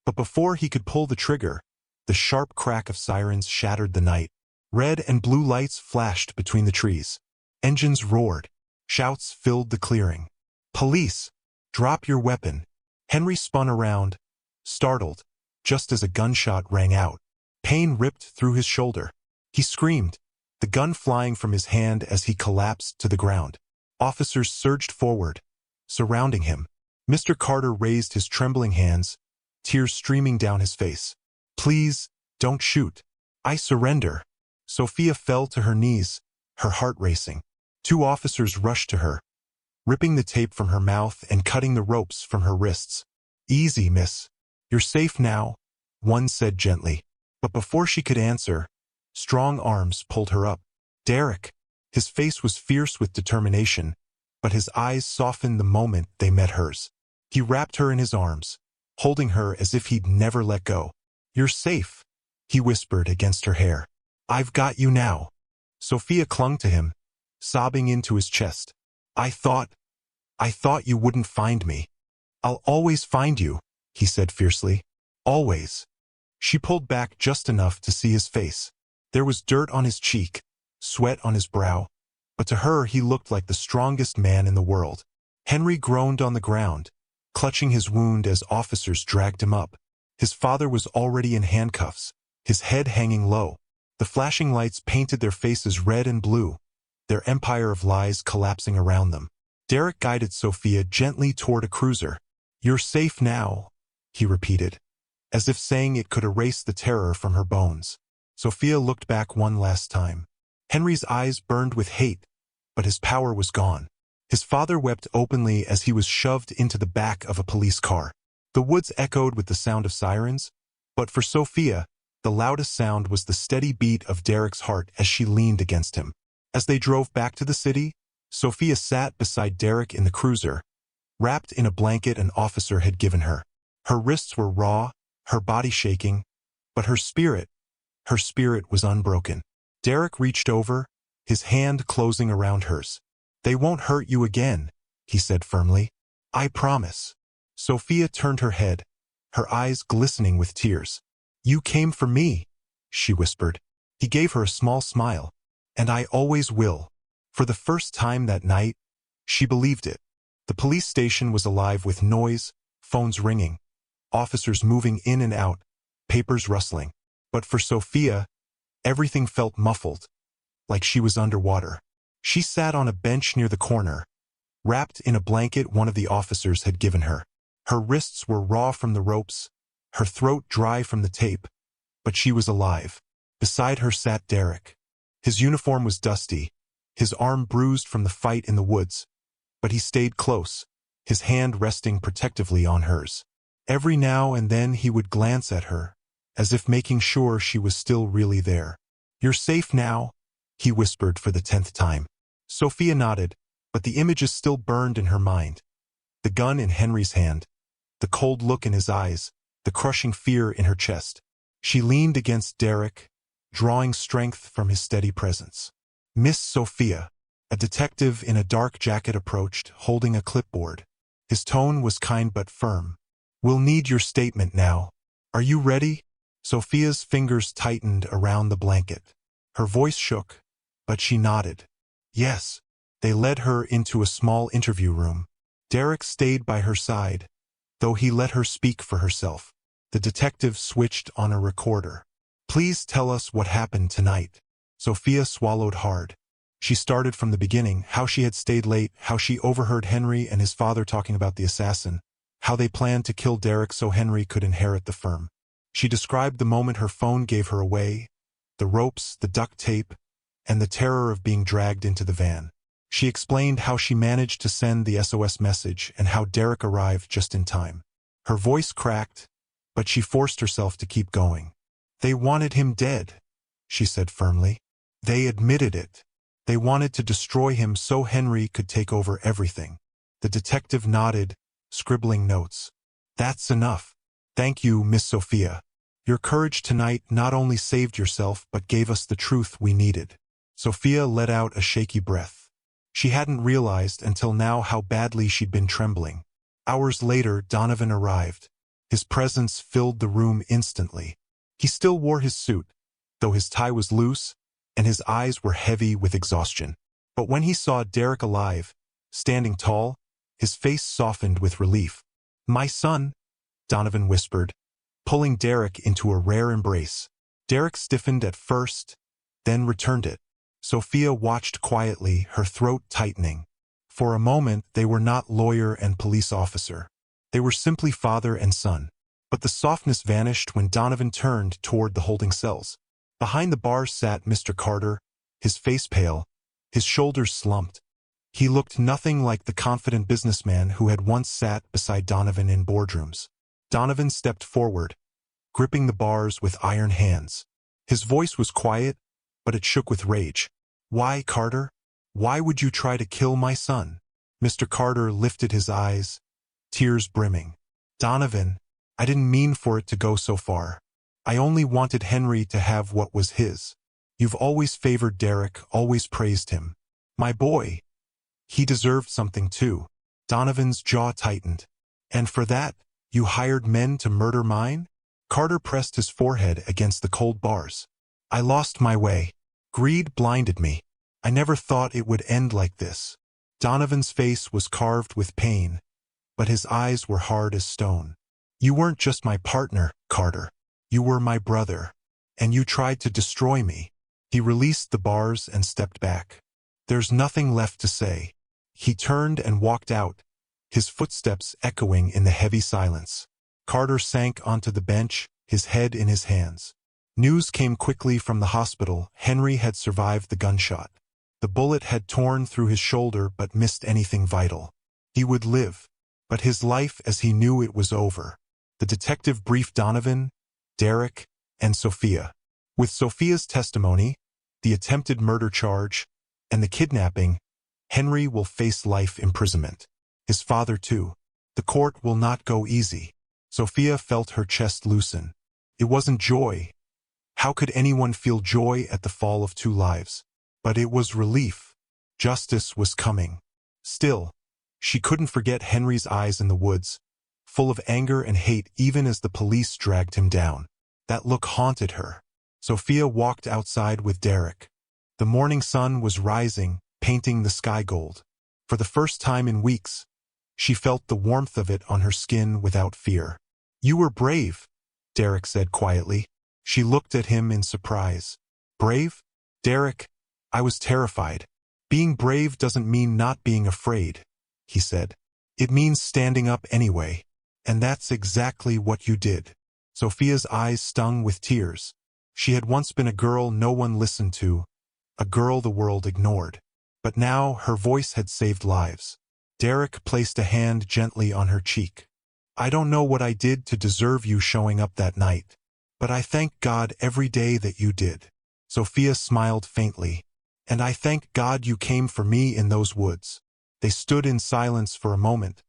But before he could pull the trigger, the sharp crack of sirens shattered the night. Red and blue lights flashed between the trees. Engines roared. Shouts filled the clearing. Police! Drop your weapon. Henry spun around, startled, just as a gunshot rang out. Pain ripped through his shoulder. He screamed, the gun flying from his hand as he collapsed to the ground. Officers surged forward, surrounding him. Mr. Carter raised his trembling hands, tears streaming down his face. Please, don't shoot. I surrender. Sophia fell to her knees, her heart racing. Two officers rushed to her, ripping the tape from her mouth and cutting the ropes from her wrists. Easy, miss. You're safe now, one said gently. But before she could answer, strong arms pulled her up. Derek. His face was fierce with determination, but his eyes softened the moment they met hers. He wrapped her in his arms, holding her as if he'd never let go. You're safe, he whispered against her hair. I've got you now. Sophia clung to him, sobbing into his chest. I thought you wouldn't find me. I'll always find you, he said fiercely. Always. She pulled back just enough to see his face. There was dirt on his cheek, sweat on his brow, but to her he looked like the strongest man in the world. Henry groaned on the ground, clutching his wound as officers dragged him up. His father was already in handcuffs, his head hanging low. The flashing lights painted their faces red and blue, their empire of lies collapsing around them. Derek guided Sophia gently toward a cruiser. "You're safe now," he repeated, as if saying it could erase the terror from her bones. Sophia looked back one last time. Henry's eyes burned with hate, but his power was gone. His father wept openly as he was shoved into the back of a police car. The woods echoed with the sound of sirens, but for Sophia, the loudest sound was the steady beat of Derek's heart as she leaned against him. As they drove back to the city, Sophia sat beside Derek in the cruiser, wrapped in a blanket an officer had given her. Her wrists were raw, her body shaking, but her spirit was unbroken. Derek reached over, his hand closing around hers. "They won't hurt you again," he said firmly. "I promise." Sophia turned her head, her eyes glistening with tears. "You came for me," she whispered. He gave her a small smile. "And I always will." For the first time that night, she believed it. The police station was alive with noise, phones ringing, officers moving in and out, papers rustling. But for Sophia, everything felt muffled, like she was underwater. She sat on a bench near the corner, wrapped in a blanket one of the officers had given her. Her wrists were raw from the ropes, her throat dry from the tape, but she was alive. Beside her sat Derek. His uniform was dusty, his arm bruised from the fight in the woods, but he stayed close, his hand resting protectively on hers. Every now and then he would glance at her, as if making sure she was still really there. "You're safe now," he whispered for the 10th time. Sophia nodded, but the images still burned in her mind. The gun in Henry's hand, the cold look in his eyes, the crushing fear in her chest. She leaned against Derek, drawing strength from his steady presence. "Miss Sophia." A detective in a dark jacket approached, holding a clipboard. His tone was kind but firm. "We'll need your statement now. Are you ready?" Sophia's fingers tightened around the blanket. Her voice shook, but she nodded. "Yes." They led her into a small interview room. Derek stayed by her side, though he let her speak for herself. The detective switched on a recorder. "Please tell us what happened tonight." Sophia swallowed hard. She started from the beginning, how she had stayed late, how she overheard Henry and his father talking about the assassin, how they planned to kill Derek so Henry could inherit the firm. She described the moment her phone gave her away, the ropes, the duct tape, and the terror of being dragged into the van. She explained how she managed to send the SOS message and how Derek arrived just in time. Her voice cracked, but she forced herself to keep going. "They wanted him dead," she said firmly. "They admitted it. They wanted to destroy him so Henry could take over everything." The detective nodded, scribbling notes. "That's enough. Thank you, Miss Sophia. Your courage tonight not only saved yourself but gave us the truth we needed." Sophia let out a shaky breath. She hadn't realized until now how badly she'd been trembling. Hours later, Donovan arrived. His presence filled the room instantly. He still wore his suit, though his tie was loose, and his eyes were heavy with exhaustion. But when he saw Derek alive, standing tall, his face softened with relief. "My son," Donovan whispered, pulling Derek into a rare embrace. Derek stiffened at first, then returned it. Sophia watched quietly, her throat tightening. For a moment, they were not lawyer and police officer. They were simply father and son. But the softness vanished when Donovan turned toward the holding cells. Behind the bars sat Mr. Carter, his face pale, his shoulders slumped. He looked nothing like the confident businessman who had once sat beside Donovan in boardrooms. Donovan stepped forward, gripping the bars with iron hands. His voice was quiet, but it shook with rage. "Why, Carter? Why would you try to kill my son?" Mr. Carter lifted his eyes, tears brimming. "Donovan, I didn't mean for it to go so far. I only wanted Henry to have what was his. You've always favored Derek, always praised him. My boy. He deserved something too." Donovan's jaw tightened. "And for that, you hired men to murder mine?" Carter pressed his forehead against the cold bars. "I lost my way. Greed blinded me. I never thought it would end like this." Donovan's face was carved with pain, but his eyes were hard as stone. "You weren't just my partner, Carter. You were my brother. And you tried to destroy me." He released the bars and stepped back. "There's nothing left to say." He turned and walked out, his footsteps echoing in the heavy silence. Carter sank onto the bench, his head in his hands. News came quickly from the hospital. Henry had survived the gunshot. The bullet had torn through his shoulder but missed anything vital. He would live, but his life as he knew it was over. The detective briefed Donovan, Derek, and Sophia. With Sophia's testimony, the attempted murder charge, and the kidnapping, Henry will face life imprisonment. His father too. The court will not go easy. Sophia felt her chest loosen. It wasn't joy. How could anyone feel joy at the fall of two lives? But it was relief. Justice was coming. Still, she couldn't forget Henry's eyes in the woods, full of anger and hate even as the police dragged him down. That look haunted her. Sophia walked outside with Derek. The morning sun was rising, painting the sky gold. For the first time in weeks, she felt the warmth of it on her skin without fear. "You were brave," Derek said quietly. She looked at him in surprise. "Brave? Derek, I was terrified." "Being brave doesn't mean not being afraid," he said. "It means standing up anyway. And that's exactly what you did." Sophia's eyes stung with tears. She had once been a girl no one listened to, a girl the world ignored. But now her voice had saved lives. Derek placed a hand gently on her cheek. "I don't know what I did to deserve you showing up that night, but I thank God every day that you did." Sophia smiled faintly. "And I thank God you came for me in those woods." They stood in silence for a moment,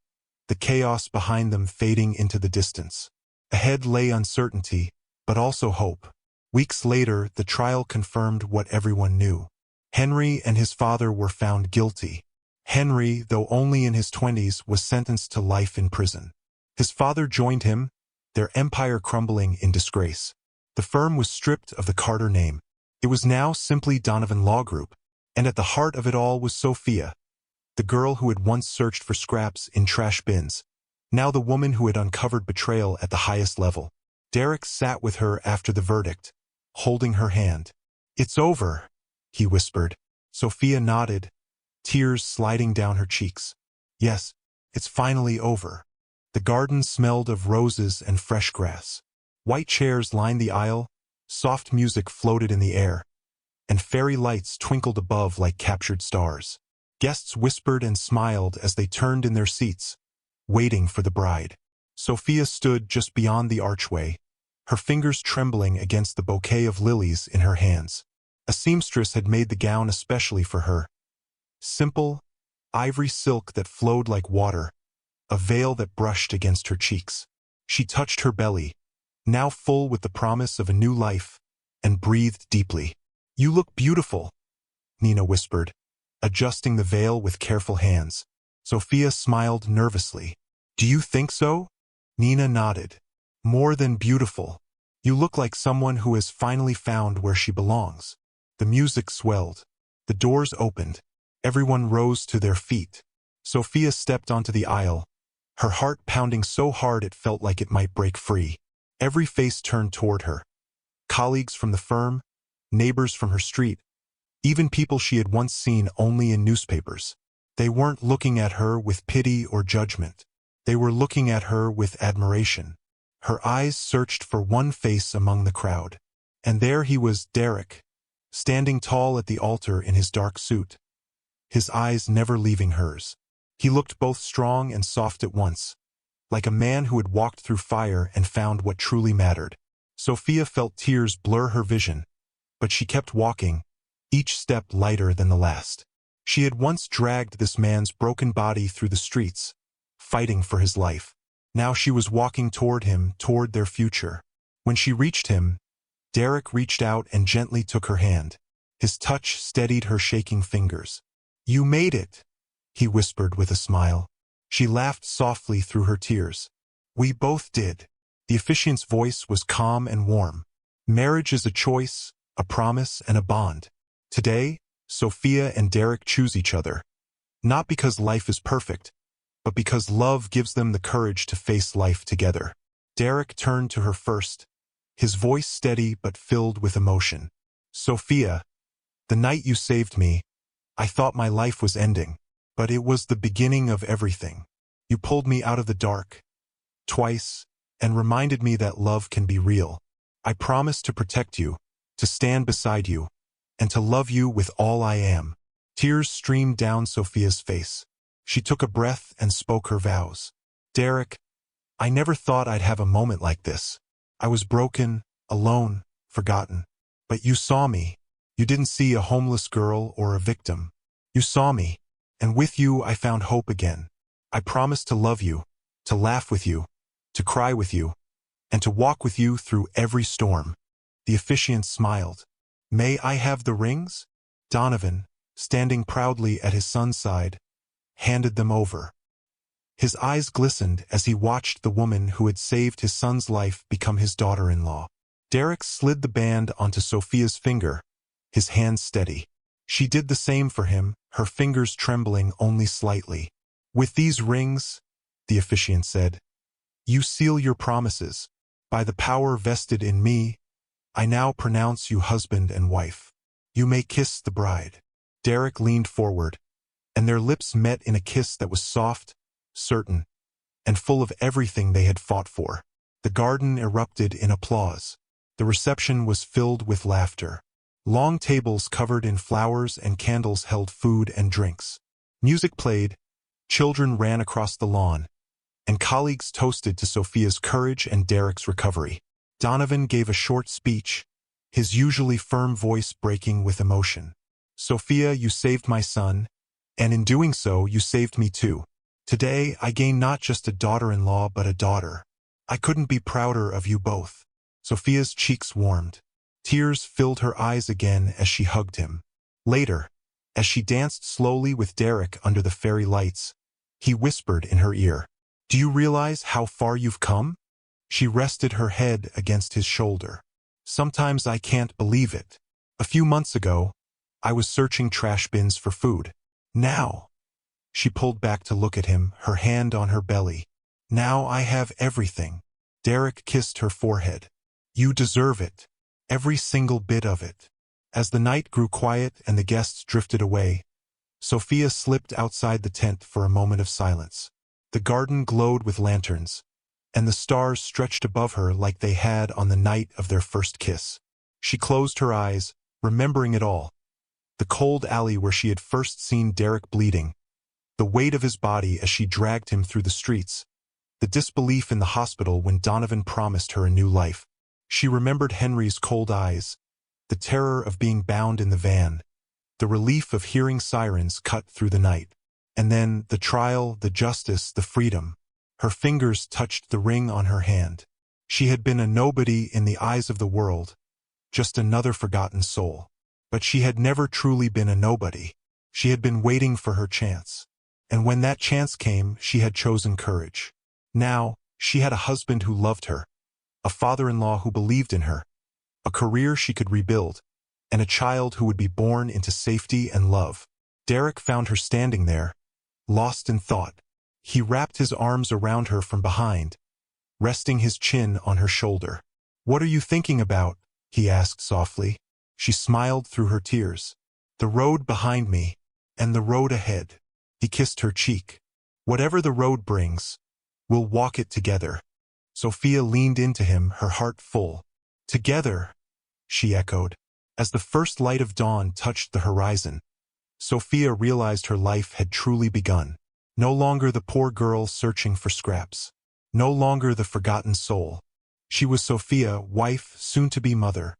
the chaos behind them fading into the distance. Ahead lay uncertainty, but also hope. Weeks later, the trial confirmed what everyone knew. Henry and his father were found guilty. Henry, though only in his 20s, was sentenced to life in prison. His father joined him, their empire crumbling in disgrace. The firm was stripped of the Carter name. It was now simply Donovan Law Group, and at the heart of it all was Sophia, the girl who had once searched for scraps in trash bins, now the woman who had uncovered betrayal at the highest level. Derek sat with her after the verdict, holding her hand. "It's over," he whispered. Sophia nodded, tears sliding down her cheeks. "Yes, it's finally over." The garden smelled of roses and fresh grass. White chairs lined the aisle, soft music floated in the air, and fairy lights twinkled above like captured stars. Guests whispered and smiled as they turned in their seats, waiting for the bride. Sophia stood just beyond the archway, her fingers trembling against the bouquet of lilies in her hands. A seamstress had made the gown especially for her. Simple, ivory silk that flowed like water, a veil that brushed against her cheeks. She touched her belly, now full with the promise of a new life, and breathed deeply. "You look beautiful," Nina whispered, adjusting the veil with careful hands. Sophia smiled nervously. "Do you think so?" Nina nodded. "More than beautiful. You look like someone who has finally found where she belongs." The music swelled. The doors opened. Everyone rose to their feet. Sophia stepped onto the aisle, her heart pounding so hard it felt like it might break free. Every face turned toward her. Colleagues from the firm, neighbors from her street, even people she had once seen only in newspapers. They weren't looking at her with pity or judgment. They were looking at her with admiration. Her eyes searched for one face among the crowd. And there he was, Derek, standing tall at the altar in his dark suit, his eyes never leaving hers. He looked both strong and soft at once, like a man who had walked through fire and found what truly mattered. Sophia felt tears blur her vision, but she kept walking, each step lighter than the last. She had once dragged this man's broken body through the streets, fighting for his life. Now she was walking toward him, toward their future. When she reached him, Derek reached out and gently took her hand. His touch steadied her shaking fingers. "You made it," he whispered with a smile. She laughed softly through her tears. "We both did." The officiant's voice was calm and warm. "Marriage is a choice, a promise, and a bond. Today, Sophia and Derek choose each other. Not because life is perfect, but because love gives them the courage to face life together. Derek turned to her first, his voice steady but filled with emotion. Sophia, the night you saved me, I thought my life was ending, but it was the beginning of everything. You pulled me out of the dark, twice, and reminded me that love can be real. I promise to protect you, to stand beside you, and to love you with all I am. Tears streamed down Sophia's face. She took a breath and spoke her vows. Derek, I never thought I'd have a moment like this. I was broken, alone, forgotten. But you saw me. You didn't see a homeless girl or a victim. You saw me, and with you I found hope again. I promised to love you, to laugh with you, to cry with you, and to walk with you through every storm. The officiant smiled. May I have the rings? Donovan, standing proudly at his son's side, handed them over. His eyes glistened as he watched the woman who had saved his son's life become his daughter-in-law. Derek slid the band onto Sophia's finger, his hand steady. She did the same for him, her fingers trembling only slightly. With these rings, the officiant said, you seal your promises. By the power vested in me, I now pronounce you husband and wife. You may kiss the bride. Derek leaned forward, and their lips met in a kiss that was soft, certain, and full of everything they had fought for. The garden erupted in applause. The reception was filled with laughter. Long tables covered in flowers and candles held food and drinks. Music played, children ran across the lawn, and colleagues toasted to Sophia's courage and Derek's recovery. Donovan gave a short speech, his usually firm voice breaking with emotion. Sophia, you saved my son, and in doing so, you saved me too. Today, I gain not just a daughter-in-law but a daughter. I couldn't be prouder of you both. Sophia's cheeks warmed. Tears filled her eyes again as she hugged him. Later, as she danced slowly with Derek under the fairy lights, he whispered in her ear, do you realize how far you've come? She rested her head against his shoulder. Sometimes I can't believe it. A few months ago, I was searching trash bins for food. Now, she pulled back to look at him, her hand on her belly. Now I have everything. Derek kissed her forehead. You deserve it. Every single bit of it. As the night grew quiet and the guests drifted away, Sophia slipped outside the tent for a moment of silence. The garden glowed with lanterns, and the stars stretched above her like they had on the night of their first kiss. She closed her eyes, remembering it all. The cold alley where she had first seen Derek bleeding, the weight of his body as she dragged him through the streets, the disbelief in the hospital when Donovan promised her a new life. She remembered Henry's cold eyes, the terror of being bound in the van, the relief of hearing sirens cut through the night. And then the trial, the justice, the freedom. Her fingers touched the ring on her hand. She had been a nobody in the eyes of the world, just another forgotten soul. But she had never truly been a nobody. She had been waiting for her chance. And when that chance came, she had chosen courage. Now, she had a husband who loved her, a father-in-law who believed in her, a career she could rebuild, and a child who would be born into safety and love. Derek found her standing there, lost in thought. He wrapped his arms around her from behind, resting his chin on her shoulder. What are you thinking about? He asked softly. She smiled through her tears. The road behind me, and the road ahead. He kissed her cheek. Whatever the road brings, we'll walk it together. Sophia leaned into him, her heart full. Together, she echoed. As the first light of dawn touched the horizon, Sophia realized her life had truly begun. No longer the poor girl searching for scraps. No longer the forgotten soul. She was Sophia, wife, soon-to-be mother,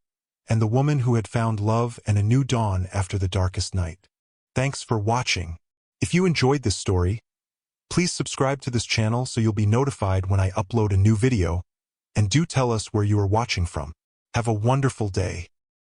and the woman who had found love and a new dawn after the darkest night. Thanks for watching. If you enjoyed this story, please subscribe to this channel so you'll be notified when I upload a new video, and do tell us where you are watching from. Have a wonderful day.